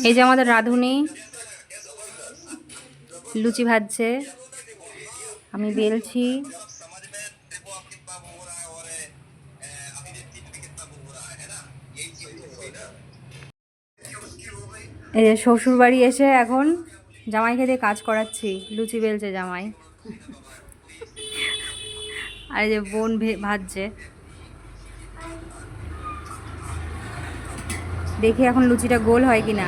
এই যে আমাদের রাঁধুনি লুচি ভাজছে, আমি বেলছি। এই যে শ্বশুর বাড়ি এসে এখন জামাইকে দিয়ে কাজ করাচ্ছি, লুচি বেলছে জামাই। আর এই যে বোন ভাজছে। দেখি এখন লুচিটা গোল হয় কিনা।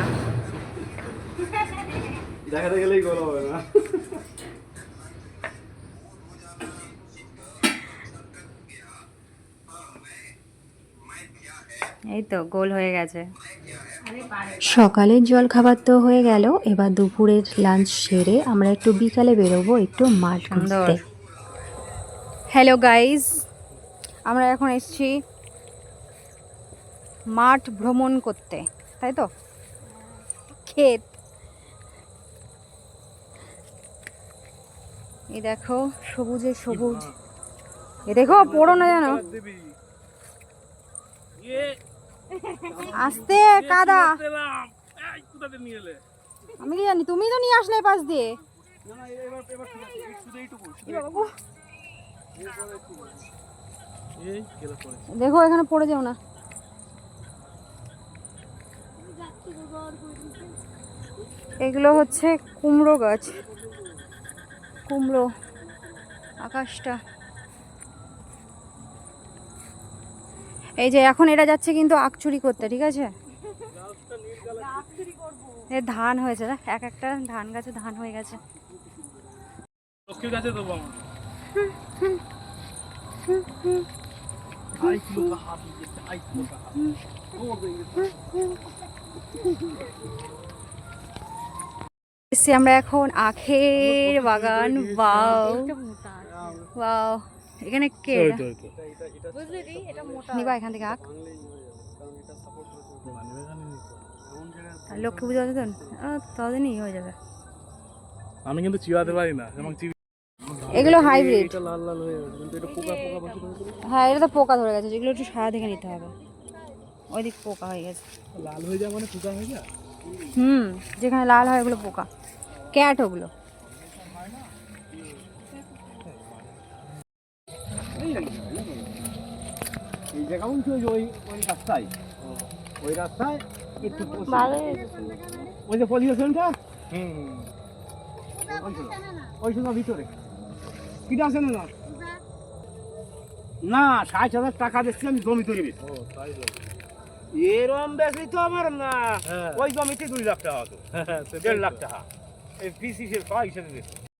দেখাতে গেলেই গোল হবে না। এই তো গোল হয়ে গেছে। সকালের জল খাবার তো হয়ে গেল, এবার দুপুরের লাঞ্চ সেরে আমরা একটু বিকালে বেরোবো একটু মাঠ ঘুরতে। হ্যালো গাইজ, আমরা এখন এসেছি মাঠ ভ্রমণ করতে, তাই তো? ক্ষেত, এই দেখো সবুজে সবুজ। এ দেখো পড়ো না জানো, আস্তে কাদা। আমি কি জানি, তুমি তো নিয়ে আসলে পাশ দিয়ে। দেখো এখানে পড়ে যাও না। এগুলো হচ্ছে কুমড়ো গাছ, কুমড়ো। আকাশটা এই যে এখন এটা যাচ্ছে কিন্তু আখ চুরি করতে, ঠিক আছে? ধান হয়েছে, এক একটা ধান গাছে ধান হয়ে গেছে। আমরা এখন আখের বাগান। ওয়াও ওয়াও, এখানে কে নিবা এখান থেকে আখ? লক্ষ্মী পুজো আছে তো, ততদিনই হয়ে যাবে। আমি কিন্তু চিবাতে পারি না। এগুলো হাইব্রিড। লাল লাল হয়ে গেছে কিন্তু এটা পোকা পোকা বসে গেছে। হ্যাঁ, এটা তো পোকা ধরে গেছে, যেগুলো একটু সারা দেখে নিতে হবে। ওইদিক পোকা হয়ে গেছে। লাল হয়ে যায় মানে পোকা হয়ে যায়। যেখানে লাল হয় ওগুলো পোকা, ক্যাট ওগুলো। এই জায়গা উঠে ওই ওই রাস্তায়, ওই রাস্তায় একটু ওই যে পজিশনটা, ওই সময় ভিতরে কিটা আছে না না 60,000 টাকা দিচ্ছি আমি জমি তৈরি। এরম বেশি তো আমার না, ওই জমিতে 2 লাখ টাকা হতো, 1.5 লাখ টাকা এই পিসি সে হিসেবে